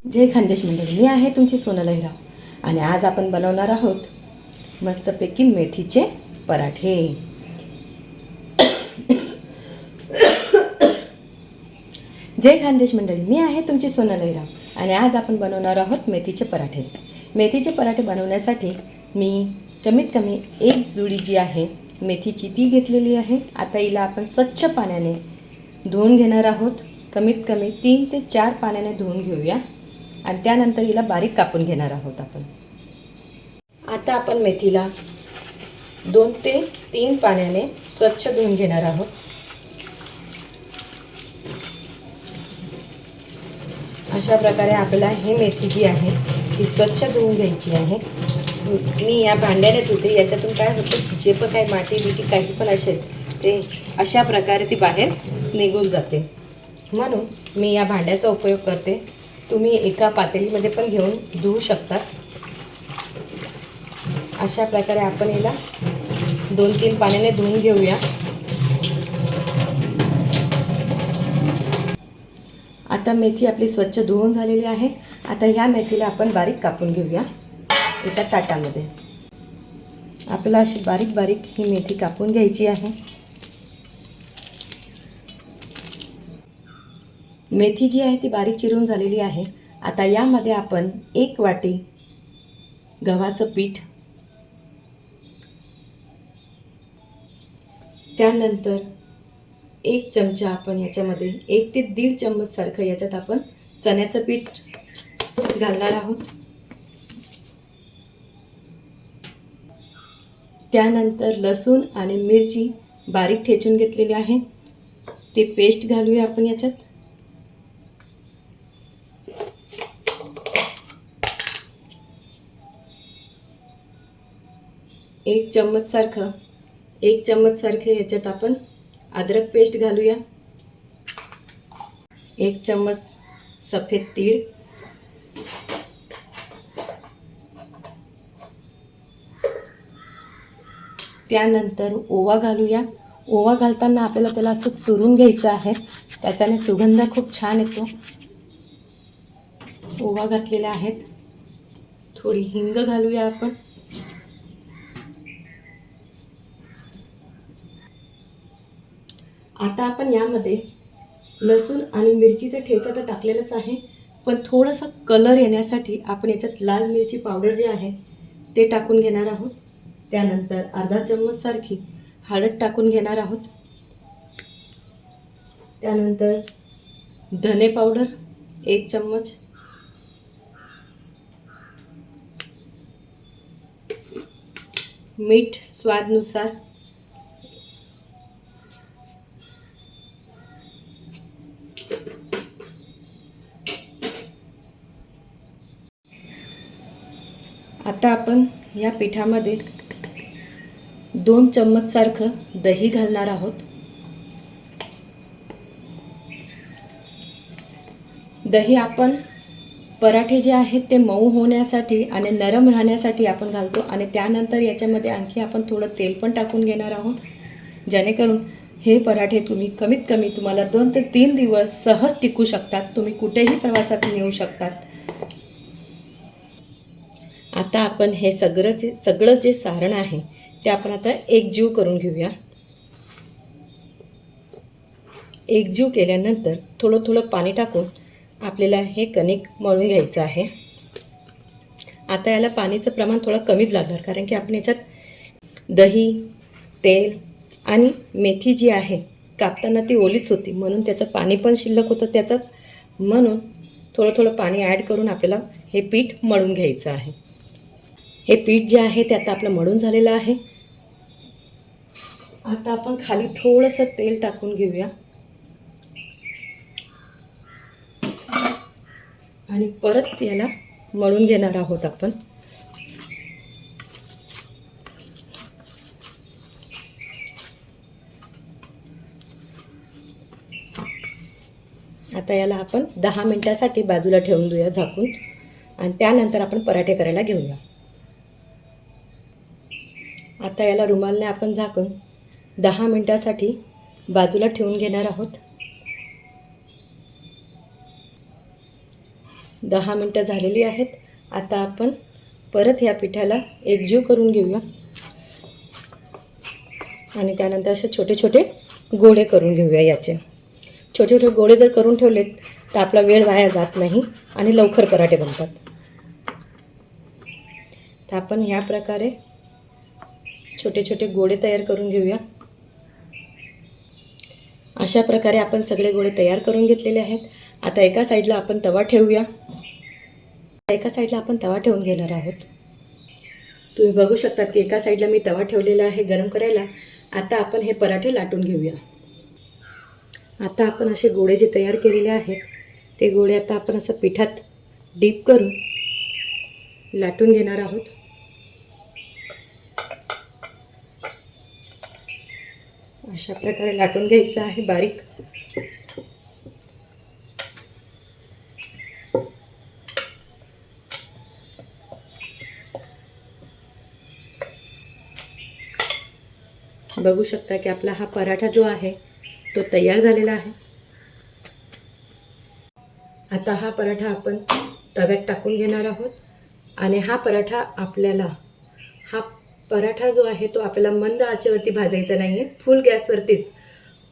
जय खानदेश मंडळी, मी आहे तुमची सोनल हिराव आणि आज आपण बनवणार आहोत मस्तपैकी मेथीचे पराठे। जय खानदेश मंडळी, मी आहे तुमची सोनल हिराव आणि आज आपण बनवणार आहोत मेथीचे पराठे। मेथीचे पराठे बनवण्यासाठी मी कमीत कमी एक जुडी जी आहे मेथीची ती घेतलेली आहे। आता हिला आपण स्वच्छ पाण्याने धुवून घेणार आहोत। कमीत कमी 3 ते 4 पाण्याने धुवून घेऊया आणि त्यानंतर हिला बारीक कापून घेणार आहोत आपण। आता आपण मेथीला 2 ते 3 पाण्याने स्वच्छ धुवून घेणार आहोत। अशा प्रकारे आपल्याला ही मेथी जी आहे ती स्वच्छ धुवून घ्यायची आहे। मी या भांड्याने धुते, याच्यातून काय होतं जे पण काही माती बिटी काही पण असेल ते अशा प्रकारे ती बाहेर निघून जाते, म्हणून मी या भांड्याचा उपयोग करते। तुम्ही एका पातेलीमध्ये पण घेऊन धुवू शकता। अशा प्रकारे आपण हिला 2-3 पाण्याने धुवून घेऊया। आता मेथी आपली स्वच्छ धुवून झालेली आहे। आता ह्या मेथीला आपण बारीक कापून घेऊया एका ताटामध्ये। आपल्याला अशी बारीक बारीक ही मेथी कापून घ्यायची आहे। मेथी जी आहे ती बारीक चिरून झालेली आहे। आता यामध्ये आपण 1 वाटी गव्हाचं पीठ, त्यानंतर 1 चमचा आपण याच्यामध्ये 1 ते 1.5 चम्मच सारखं याच्यात आपण चण्याचं पीठ घालणार आहोत। त्यानंतर लसूण आणि मिरची बारीक ठेचून घेतलेली आहे ते पेस्ट घालूया आपण याच्यात। एक चम्मच सारखे याच्यात आपण अद्रक पेस्ट घालूया। 1 चम्मच सफेद तीळ, त्यानंतर ओवा घालूया। ओवा घालताना आपल्याला त्याला असं चुरून घ्यायचं आहे, त्याच्याने सुगंध खूप छान येतो। ओवा घातलेला आहे। थोडी हिंग घालूया आपण। आता आपण यामध्ये लसूण आणि मिरचीचा ठेचा तर टाकलेलाच आहे, पण थोडासा कलर येण्यासाठी आपण याच्यात लाल मिरची पावडर जे आहे ते टाकून घेणार आहोत। त्यानंतर अर्धा चम्मच सारखी हळद टाकून घेणार आहोत। त्यानंतर धने पावडर 1 चम्मच, मीठ स्वादनुसार, आता आपण या पिठामध्ये 2 चम्मच सारखं दही घालणार आहोत। दही आपण पराठे जे आहेत ते मऊ होण्यासाठी आणि नरम राहण्यासाठी आपण घालतो आणि त्यानंतर याच्यामध्ये आणखी आपण थोडं तेल पण टाकून घेणार आहोत, जेणेकरून हे पराठे तुम्ही कमीत कमी तुम्हाला 2 ते 3 दिवस सहज टिकू शकतात। तुम्ही कुठेही प्रवासात नेऊ शकतात। आता आपण हे सगळं जे सारण आहे ते आपण आता एकजीव करून घेऊया। एकजीव केल्यानंतर थोडं थोडं पाणी टाकून आपल्याला हे कणिक मळून घ्यायचं आहे। आता याला पाणीचं प्रमाण थोडं कमीच लागणार, कारण की आपण याच्यात दही, तेल आणि मेथी जी आहे कापताना ती ओलीच होती, म्हणून त्याचं पाणी पण शिल्लक होतं त्याच्यात, म्हणून थोडं थोडं पाणी ॲड करून आपल्याला हे पीठ मळून घ्यायचं आहे। हे पीठ जे आहे ते आता आपलं मळून झालेलं आहे। आता आपण खाली थोडंसं तेल टाकून घेऊया आणि परत याला मळून घेणार आहोत आपण। आता याला आपण 10 मिनिटासाठी बाजूला ठेवून देऊया झाकून आणि त्यानंतर आपण पराठे करायला घेऊया। आता याला रुमालने आपण झाकून 10 मिनिटासाठी बाजूला ठेवून घेणार आहोत। 10 मिनटं झालेली आहेत. आता आपण परत ह्या पिठाला एकजीव करून घेऊया आणि त्यानंतर असे छोटे छोटे गोळे करून घेऊया. याचे छोटे छोटे गोळे जर करून ठेवलेत तर आपला वेळ वाया जात नाही आणि लवकर पराठे बनतात. तर आपण ह्या प्रकारे छोटे छोटे गोळे तयार करून घेऊया. अशा प्रकारे आपण सगळे गोळे तयार करून घेतलेले आहेत. आता एका साईडला आपण तवा ठेवूया. एका साईडला आपण तवा ठेवून घेणार आहोत. तुम्ही बघू शकता की एका साईडला मी तवा ठेवलेला आहे गरम करायला. आता आपण हे पराठे लाटून घेऊया. आता आपण असे गोळे जे तयार केलेले आहेत ते गोळे आता आपण असं पिठात डीप करून लाटून घेणार आहोत. अशा प्रकारे लाटून घ्यायचं आहे बारीक. बघू शकता की आपला हा पराठा जो आहे तो तयार झालेला आहे. आता हा पराठा आपण तव्यात टाकून घेणार आहोत आणि हा पराठा जो आहे तो आपल्याला मंद आचेवरती भाजायचा नाही आहे. फुल गॅसवरतीच,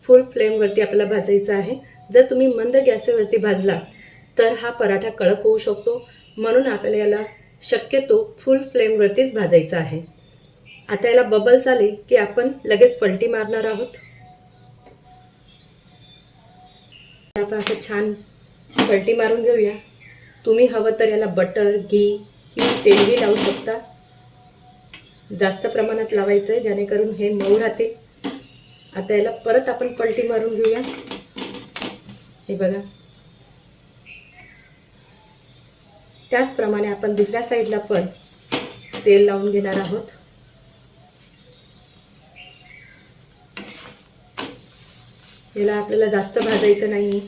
फुल फ्लेमवरती आपल्याला भाजायचा आहे. जर तुम्ही मंद गॅसवरती भाजला तर हा पराठा कडक होऊ शकतो, म्हणून आपल्याला याला शक्यतो फुल फ्लेमवरतीच भाजायचा आहे. आता याला बबल्स आले की आपण लगेच पलटी मारणार आहोत. आपण असं छान पलटी मारून घेऊया. तुम्ही हवं तर याला बटर, घी किंवा तेलही लावू शकता. जास्त प्रमाणात लावायचं आहे जेणेकरून हे मऊ राहते. आता याला परत आपण पलटी मारून घेऊया. हे बघा, त्याचप्रमाणे आपण दुसऱ्या साईडला पण तेल लावून घेणार आहोत. याला आपल्याला जास्त भाजायचं नाही.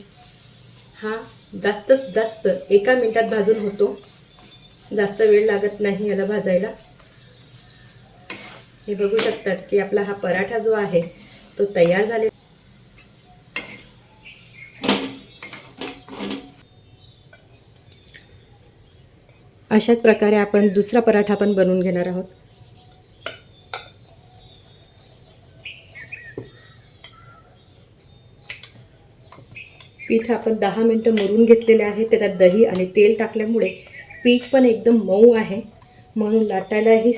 हा जास्तीत जास्त 1 मिनिटात भाजून होतो. जास्त वेळ लागत नाही याला भाजायला. हे बघू शकतात की आपला हा पराठा जो आहे तो तयार झालेला. अशाच प्रकारे आपण दुसरा पराठा पण बनवून घेणार आहोत. पीठ आपण 10 मिनिटं मुरून घेतलेले आहे. त्याच्यात दही आणि तेल टाकल्यामुळे पीठ पण एकदम मऊ आहे, म्हणून लाटायलाही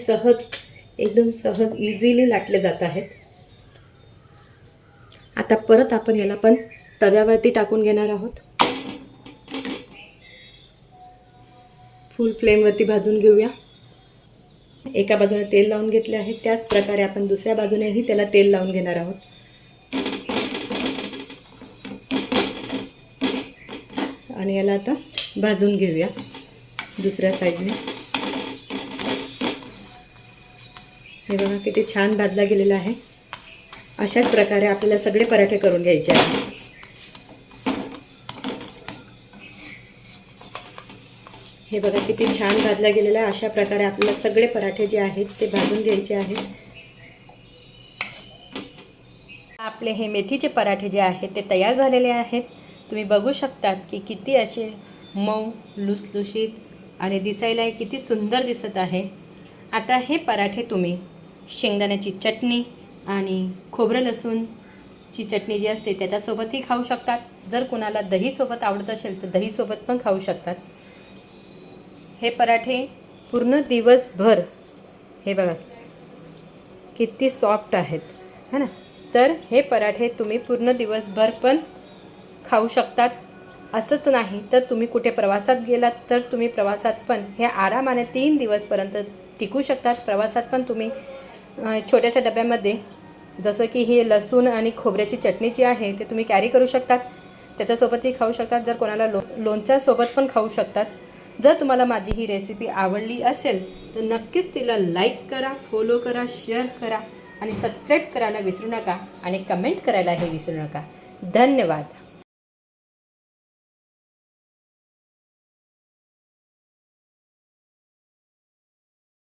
एकदम सहज इझिली लाटले जात आहेत. आता परत आपण याला पण तव्यावरती टाकून घेणार आहोत. फुल फ्लेमवरती भाजून घेऊया. एका बाजूने तेल लावून घेतले आहे, त्याच प्रकारे आपण दुसऱ्या बाजूनेही त्याला तेल लावून घेणार आहोत. आणि याला आता भाजून घेऊया दुसऱ्या साईडने. हे बघा किती छान भाजला गेलेला आहे. अशाच प्रकारे आपल्याला सगळे पराठे करून घ्यायचे आहेत. हे बघा किती छान भाजला गेलेला आहे. अशा प्रकारे आपल्याला सगळे पराठे जे आहेत ते भाजून घ्यायचे आहेत. आपले हे मेथीचे पराठे जे आहेत ते तयार झालेले आहेत. तुम्ही बघू शकतात की किती असे मऊ, लुसलुशीत आणि दिसायलाही किती सुंदर दिसत आहे. आता हे पराठे तुम्ही शेंगदाण्याची चटणी आणि खोबरं लसूणची चटणी जी असते त्याच्यासोबतही खाऊ शकतात. जर कुणाला दहीसोबत आवडत असेल तर दहीसोबत पण खाऊ शकतात. हे पराठे पूर्ण दिवसभर, हे बघा किती सॉफ्ट आहेत, है ना. तर हे पराठे तुम्ही पूर्ण दिवसभर पण खाऊ शकतात. असंच नाही तर तुम्ही कुठे प्रवासात गेलात तर तुम्ही प्रवासात पण हे आरामाने 3 दिवसपर्यंत टिकू शकतात. प्रवासात पण तुम्ही छोट्याशा डब्यामध्ये, जसं की ही लसूण आणि खोबऱ्याची चटणी जी आहे ते तुम्ही कॅरी करू शकतात. त्याच्यासोबतही खाऊ शकतात. जर कोणाला लोणच्यासोबत पण खाऊ शकतात. जर तुम्हाला माझी ही रेसिपी आवडली असेल तर नक्कीच तिला लाईक करा, फॉलो करा, शेअर करा आणि सबस्क्राईब करायला विसरू नका आणि कमेंट करायलाही विसरू नका. धन्यवाद.